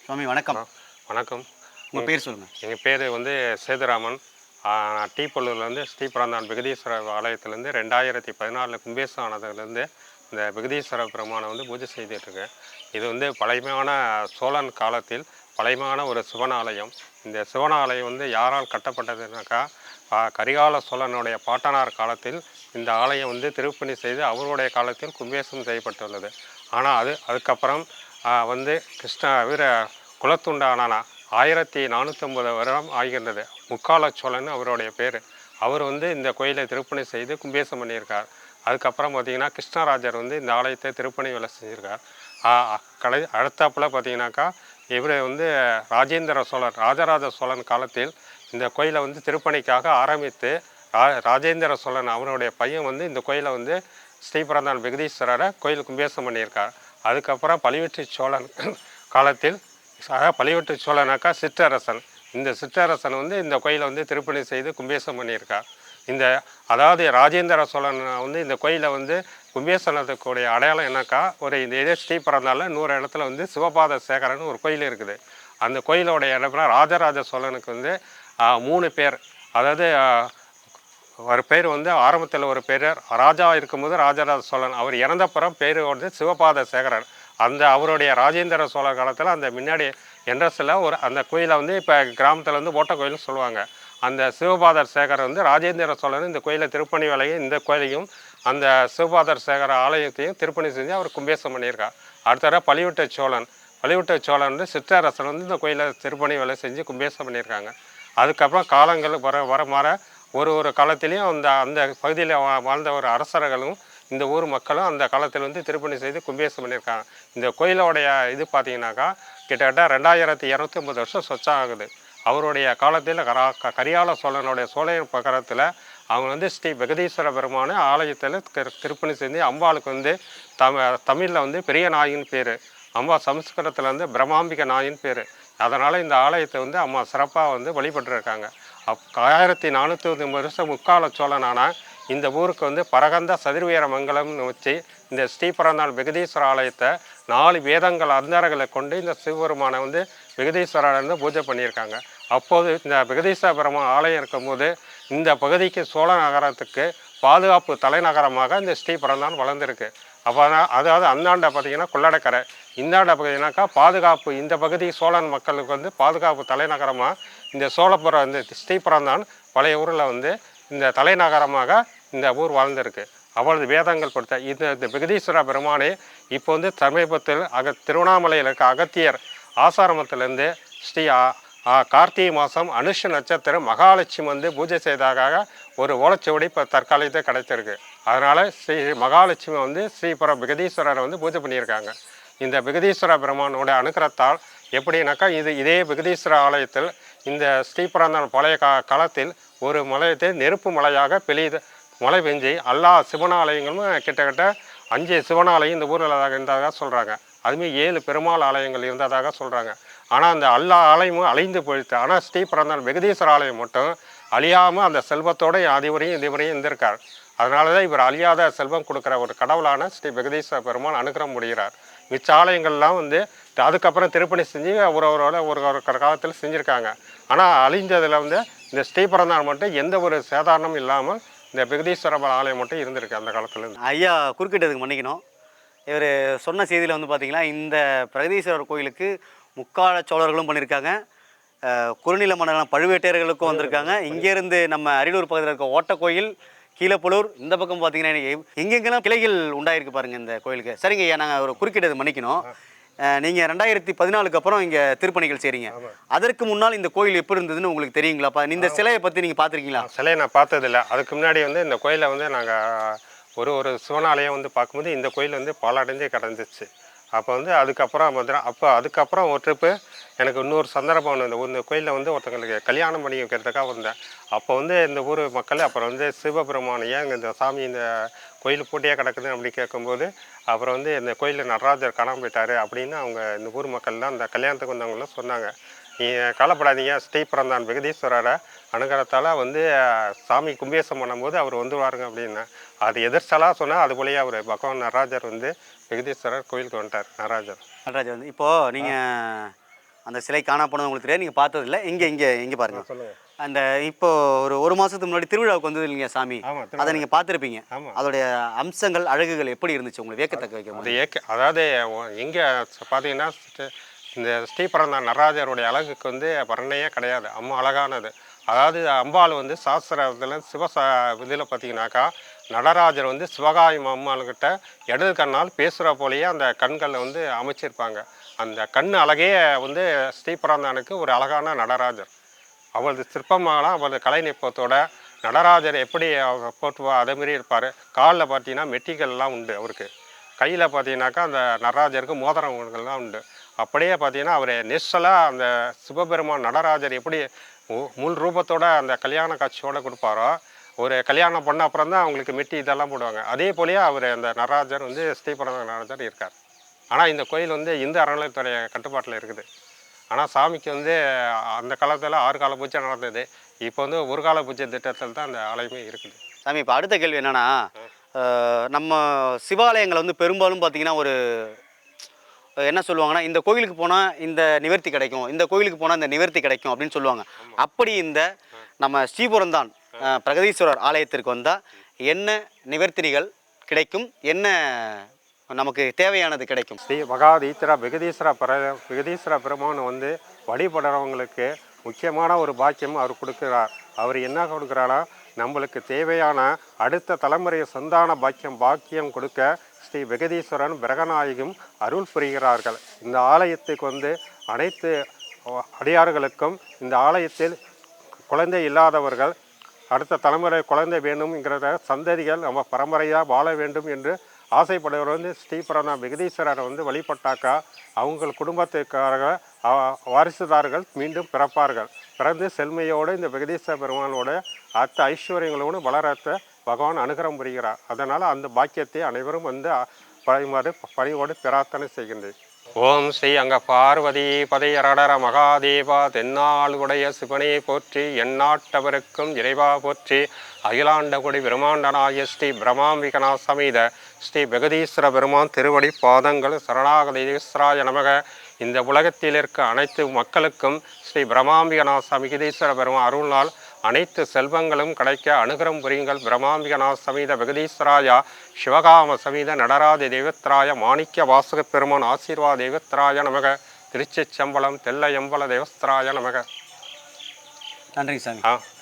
சுவாமி வணக்கம். வணக்கம். உங்கள் பேர் சொல்லுங்கள். எங்கள் பேர் வந்து சேதுராமன். நான் டீப்பள்ளூர்லேருந்து ஸ்ரீபரந்தான் விகதீஸ்வரர் ஆலயத்துலேருந்து 2014 கும்பேசம் ஆனதுலேருந்து இந்த விகதீஸ்வர பெருமானை வந்து பூஜை செய்துட்ருக்கேன். இது வந்து பழமையான சோழன் காலத்தில் பழமையான ஒரு சிவனாலயம். இந்த சிவனாலயம் வந்து யாரால் கட்டப்பட்டதுனாக்கா, கரிகால சோழனுடைய பாட்டனார் காலத்தில் இந்த ஆலயம் வந்து திருப்பணி செய்து அவருடைய காலத்தில் கும்பேசம் செய்யப்பட்டுள்ளது. ஆனால் அதுக்கப்புறம் வந்து குலத்துண்டானான 1450 வருடம் ஆகின்றது. முக்கால சோழன் அவருடைய பேர். அவர் வந்து இந்த கோயிலை திருப்பணி செய்து கும்பேசம் பண்ணியிருக்கார். அதுக்கப்புறம் பார்த்திங்கன்னா கிருஷ்ணராஜர் வந்து இந்த ஆலயத்தை திருப்பணி வேலை செஞ்சுருக்கார். அடுத்தாப்பில் பார்த்திங்கனாக்கா இவர் வந்து ராஜேந்திர சோழன் ராஜராஜ சோழன் காலத்தில் இந்த கோயிலை வந்து திருப்பணிக்காக ஆரம்பித்து ராஜேந்திர சோழன் அவருடைய பையன் வந்து இந்த கோயிலை வந்து ஸ்ரீபரந்தான் விகதீஸ்வரரை கோயில் கும்பேசம் பண்ணியிருக்கார். அதுக்கப்புறம் பழுவேட்டை சோழன் காலத்தில் பழுவேட்டை சோழனாக்கா சிற்றரசன். இந்த சிற்றரசன் வந்து இந்த கோயிலை வந்து திருப்பணி செய்து கும்பேசம் பண்ணியிருக்கார். அதாவது ராஜேந்திர சோழன் வந்து இந்த கோயிலை வந்து கும்பேசனத்துக்குடைய அடையாளம் என்னக்கா, இதே ஸ்ரீபரந்தால 100 இடத்துல வந்து சிவபாத சேகரன் ஒரு கோயில் இருக்குது. அந்த கோயிலோடைய இடம்னா ராஜராஜ சோழனுக்கு வந்து 3 பேர். அதாவது ஒரு பேர் வந்து ஆரம்பத்தில் ஒரு பேர் ராஜா இருக்கும்போது ராஜராஜ சோழன், அவர் இறந்தப்புறம் பேர் வந்து சிவபாத சேகரன். அவருடைய ராஜேந்திர சோழ காலத்தில் அந்த முன்னாடி என்ட்ரஸில் அந்த கோயிலை வந்து இப்போ கிராமத்தில் வந்து ஓட்ட கோயில்னு சொல்லுவாங்க. அந்த சிவபாதர் சேகர் வந்து ராஜேந்திர சோழன் இந்த கோயிலை திருப்பணி வேலையும் இந்த கோயிலையும் அந்த சிவபாதர் சேகர ஆலயத்தையும் திருப்பணி செஞ்சு அவர் கும்பேசம் பண்ணியிருக்கார். அடுத்த பழுவேட்டை சோழன் வந்து சிற்றரசன் வந்து இந்த கோயிலை திருப்பணி வேலை செஞ்சு கும்பேசம் பண்ணியிருக்காங்க. அதுக்கப்புறம் காலங்கள் வர மாற ஒரு காலத்திலையும் அந்த பகுதியில் வாழ்ந்த ஒரு அரசர்களும் இந்த ஊர் மக்களும் அந்த காலத்தில் வந்து திருப்பணி செய்து கும்பேசம் பண்ணியிருக்காங்க. இந்த கோயிலோடைய இது பார்த்தீங்கன்னாக்கா கிட்டத்தட்ட 2250 வருஷம் சொச்சம் ஆகுது. அவருடைய காலத்தில் கரிகால சோழனுடைய சோழன் பக்கரத்தில் அவங்க வந்து ஸ்ரீ விகதீஸ்வர பெருமான ஆலயத்தில் திருப்பணி செஞ்சு அம்பாளுக்கு வந்து தமிழில் வந்து பெரிய நாயின்னு பேர், அம்மா சமஸ்கிருதத்தில் வந்து பிரம்மாம்பிக நாயின்னு பேர். அதனால் இந்த ஆலயத்தை வந்து அம்மா சிறப்பாக வந்து வழிபட்டுருக்காங்க. 1450 வருஷம் முக்கால சோழனான இந்த ஊருக்கு வந்து பரகந்த சதுர்வீர மங்கலம்னு வச்சு இந்த ஸ்ரீபரந்தான் விகதீஸ்வர ஆலயத்தை 4 வேதங்கள் அந்தரங்களை கொண்டு இந்த சிவபெருமானை வந்து விகதீஸ்வரர் வந்து பூஜை பண்ணியிருக்காங்க. அப்போது இந்த விகதீஸ்வர பெருமான் ஆலயம் இருக்கும்போது இந்த பகுதிக்கு சோழ நகரத்துக்கு பாதுகாப்பு தலைநகரமாக இந்த ஸ்ரீபரந்தான் வளர்ந்துருக்கு. அப்போ அதாவது அந்தாண்டை பார்த்திங்கன்னா கொள்ளடக்கரை, இந்தாண்டை பார்த்தீங்கன்னாக்கா பாதுகாப்பு, இந்த பகுதி சோழன் மக்களுக்கு வந்து பாதுகாப்பு தலைநகரமாக இந்த சோழபுரம் இந்த ஸ்ரீபரந்தான் பழைய ஊரில் வந்து இந்த தலைநகரமாக இந்த ஊர் வாழ்ந்திருக்கு. அவ்வளவு வேதங்கள் கொடுத்த இந்த விகதீஸ்வர பெருமானே இப்போ வந்து சமீபத்தில் திருவண்ணாமலையில் இருக்க அகத்தியர் ஆசாரமத்திலேருந்து ஸ்ரீ கார்த்திகை மாதம் அனுஷ நட்சத்திரம் மகாலட்சுமி வந்து பூஜை செய்ததாக ஒரு ஓலைச்சுவடி இப்போ தற்காலத்தை கிடைத்திருக்கு. அதனால் ஸ்ரீ மகாலட்சுமி வந்து ஸ்ரீபுரம் விகதீஸ்வரரை வந்து பூஜை பண்ணியிருக்காங்க. இந்த விகதீஸ்வர பெருமானோட அனுகிரகத்தால் எப்படின்னாக்கா இதே விகதீஸ்வர ஆலயத்தில் இந்த ஸ்ரீபரந்தான் பழைய காலத்தில் ஒரு மலையத்தை நெருப்பு மலையாக மழை பெஞ்சு எல்லா சிவனாலயங்களும் கிட்டத்தட்ட 5 சிவனாலயம் இந்த ஊரில் இருந்ததாக சொல்கிறாங்க. அதுமாரி 7 பெருமாள் ஆலயங்கள் இருந்ததாக சொல்கிறாங்க. ஆனால் அந்த எல்லா ஆலயமும் அழிந்து போயிடுச்சு. ஆனால் ஸ்ரீபரந்தான் விகதீஸ்வர ஆலயம் மட்டும் அழியாமல் அந்த செல்வத்தோடு இதுவரையும் இருந்திருக்கார். அதனால தான் இவர் அழியாத செல்வம் கொடுக்குற ஒரு கடவுளான ஸ்ரீ விகதீஸ்வர பெருமான் அனுகிரகம் முடிகிறார். மிச்ச ஆலயங்கள்லாம் வந்து அதுக்கப்புறம் திருப்பணி செஞ்சு ஒரு காலத்தில் செஞ்சுருக்காங்க. ஆனால் அழிஞ்சதில் வந்து இந்த ஸ்ரீபரந்தான் மட்டும் எந்த ஒரு சேதாரணமும் இல்லாமல் இந்த விகதீஸ்வர ஆலயம் மட்டும் இருந்திருக்கு அந்த காலத்தில். ஐயா குறுக்கிட்டதுக்கு மன்னிக்கணும். இவர் சொன்ன செய்தியில் வந்து பார்த்திங்கன்னா இந்த பிரகதீஸ்வரர் கோயிலுக்கு முக்கால சோழர்களும் பண்ணியிருக்காங்க, குறுநில மன்னர்களான பழுவேட்டையர்களுக்கும் வந்திருக்காங்க. இங்கேருந்து நம்ம அரியலூர் பக்கத்தில் இருக்க ஓட்டக்கோயில், கீழப்பலூர், இந்த பக்கம் பார்த்தீங்கன்னா எங்கெங்கெல்லாம் கிளைகள் உண்டாயிருக்கு பாருங்கள் இந்த கோயிலுக்கு. சரிங்க ஐயா, நாங்கள் ஒரு குறுக்கிட்டது மன்னிக்கணும். நீங்கள் 2014க்கு அப்புறம் இங்கே திருப்பணிகள் செய்கிறீங்க. அதற்கு முன்னால் இந்த கோயில் எப்படி இருந்ததுன்னு உங்களுக்கு தெரியுங்களாப்பா? இந்த சிலையை பற்றி நீங்கள் பார்த்துருக்கீங்களா? சிலையை நான் பார்த்ததில்லை. அதுக்கு முன்னாடி வந்து இந்த கோயிலை வந்து நாங்கள் ஒரு சிவனாலயம் வந்து பார்க்கும்போது இந்த கோயில் வந்து பாலடைஞ்சு கிடந்துச்சு. அப்போ வந்து அதுக்கப்புறம் ஒரு ட்ரிப்பு எனக்கு இன்னொரு சந்தர்ப்பம் இந்த கோயிலில் வந்து ஒருத்தங்களுக்கு கல்யாணம் பண்ணி வைக்கிறதுக்காக வந்தேன். அப்போ வந்து இந்த ஊர் மக்கள் அப்புறம் வந்து சிவபெருமானையா இந்த சாமி இந்த கோயில் போட்டியாக கிடக்குது அப்படி கேட்கும்போது அப்புறம் வந்து இந்த கோயிலில் நடராஜர் காணாமல் போயிட்டார் அப்படின்னு அவங்க இந்த ஊர் மக்கள்லாம் அந்த கல்யாணத்துக்கு வந்தவங்களாம் சொன்னாங்க. நீங்கள் கவலைப்படாதீங்க, ஸ்ரீபரந்தான் விகதீஸ்வரரை அனுகிரகத்தால் வந்து சாமி கும்பேசம் பண்ணும்போது அவர் வந்துடுவாருங்க அப்படின்னு. அது எதிர்ச்சலாக சொன்னால் அது போலயே அவர் பகவான் நடராஜர் வந்து விகதீஸ்வரர் கோயிலுக்கு வந்துட்டார். நடராஜர் வந்து இப்போது நீங்கள் அந்த சிலை காணாப்போனது உங்களுக்கு தெரியாது, நீங்கள் பார்த்ததில்ல. இங்கே பாருங்க. சொல்லுங்க. அந்த இப்போ ஒரு மாதத்துக்கு முன்னாடி திருவிழாவுக்கு வந்தது இல்லைங்க சாமி, ஆமாம். அதை நீங்கள் பார்த்துருப்பீங்க. ஆமாம். அதோடைய அம்சங்கள் அழகுகள் எப்படி இருந்துச்சு உங்களுக்கு வியக்கத்தக்க வைக்கிற அது மாதிரி? அதாவது எங்கே பார்த்தீங்கன்னா இந்த ஸ்ரீபரந்தான் நடராஜருடைய அழகுக்கு வந்து வர்ணையே கிடையாது. அம்மா அழகானது. அதாவது அம்பாள் வந்து சாஸ்திரத்தில் இதில் பார்த்தீங்கன்னாக்கா நடராஜர் வந்து சிவகாமி அம்மாள்கிட்ட இடது கண்ணால் பேசுகிற போலேயே அந்த கண்களில் வந்து அமைச்சிருப்பாங்க. அந்த கண் அழகே வந்து ஸ்ரீபரந்தானுக்கு ஒரு அழகான நடராஜர். அவளது சிற்பமாகலாம் அவளது கலைநுட்பத்தோட நடராஜர் எப்படி போட்டுவா அதேமாரி இருப்பார். காலில் பார்த்தீங்கன்னா மெட்டிகள்லாம் உண்டு அவருக்கு. கையில் பார்த்தீங்கன்னாக்கா அந்த நடராஜருக்கு மோதிரங்கள்லாம் உண்டு. அப்படியே பார்த்தீங்கன்னா அவர் நெஸ்ஸலாக அந்த சிவபெருமான் நடராஜர் எப்படி முள் ரூபத்தோட அந்த கல்யாண காட்சியோடு கொடுப்பாரோ, ஒரு கல்யாணம் பண்ண அப்புறம் தான் அவங்களுக்கு மெட்டி இதெல்லாம் போடுவாங்க. அதே போலேயே அவர் அந்த நடராஜர் வந்து ஸ்ரீபரந்த நடராஜர் இருக்கார். ஆனால் இந்த கோயில் வந்து இந்து அறநிலையத்துறை கட்டுப்பாட்டில் இருக்குது. ஆனால் சாமிக்கு வந்து அந்த காலத்தில் 6 கால பூஜை நடந்தது. இப்போ வந்து ஒரு கால பூஜை திட்டத்தில் தான் அந்த ஆலயமே இருக்குது. சாமி, இப்போ அடுத்த கேள்வி என்னென்னா, நம்ம சிவாலயங்கள் வந்து பெரும்பாலும் பார்த்தீங்கன்னா ஒரு என்ன சொல்லுவாங்கன்னா, இந்த கோயிலுக்கு போனால் இந்த நிவர்த்தி கிடைக்கும், இந்த கோயிலுக்கு போனால் இந்த நிவர்த்தி கிடைக்கும் அப்படின்னு சொல்லுவாங்க. அப்படி இந்த நம்ம ஸ்ரீபுரந்தான் பிரகதீஸ்வரர் ஆலயத்திற்கு வந்தால் என்ன நிவர்த்திகள் கிடைக்கும், என்ன நமக்கு தேவையானது கிடைக்கும்? ஸ்ரீ மகாதீத்திரா விகதீஸ்வர பெருமான் வந்து வழிபடுறவங்களுக்கு முக்கியமான ஒரு பாக்கியம் அவர் கொடுக்குறார். அவர் என்ன கொடுக்குறாரா, நம்மளுக்கு தேவையான அடுத்த தலைமுறை சந்தான பாக்கியம் கொடுக்க ஸ்ரீ விகதீஸ்வரன் பிரகநாயகம் அருள் புரிகிறார்கள். இந்த ஆலயத்துக்கு வந்து அனைத்து அடியார்களுக்கும் இந்த ஆலயத்தில் குழந்தை இல்லாதவர்கள் அடுத்த தலைமுறை குழந்தை வேண்டும்ங்கிறத சந்ததிகள் நம்ம பரம்பரையாக வாழ வேண்டும் என்று ஆசைப்படுவர் வந்து ஸ்ரீபரந்தான் விகதீஸ்வரரை வந்து வழிபட்டாக்கா அவங்க குடும்பத்துக்காக வாரிசுதாரர்கள் மீண்டும் பிறப்பார்கள். பிறந்து செல்மையோடு இந்த விகதீஸ்வர பெருமானோட ஐஸ்வர்யங்களோடு வளரத்த பகவான் அனுகிரகம் புரிகிறார். அதனால் அந்த பாக்கியத்தை அனைவரும் வந்து பணியோடு பிரார்த்தனை செய்கின்றேன். ஓம் ஸ்ரீ அங்க பார்வதி பதையரடர மகாதேவா தென்னாள் உடைய சிவனே போற்றி, எந்நாட்டவருக்கும் இறைவா போற்றி, அகிலாண்டகுடி பிரம்மாண்டனாய ஸ்ரீ பிரமாம்பிகனா சமேத ஸ்ரீ விகதீஸ்வர பெருமான் திருவடி பாதங்கள் சரணாகதீஸ்வராய நமக. இந்த உலகத்தில் இருக்க அனைத்து மக்களுக்கும் ஸ்ரீ பிரமாம்பிகநாத விகதீஸ்வர பெருமான் அருள்நாள் அனைத்து செல்வங்களும் கிடைக்க அனுகிரம் புரியுங்கள். பிரமாம்பிகநாத சமீத விகதீஸ்வராயா சிவகாம சமீத நடராஜ தேவத்ராய மாணிக்க வாசக பெருமான் ஆசீர்வாத தேவத்ராய நமக. திருச்சிச்சம்பலம் தெல்லையம்பல தேவஸ்திராய நமக. நன்றி சாமி.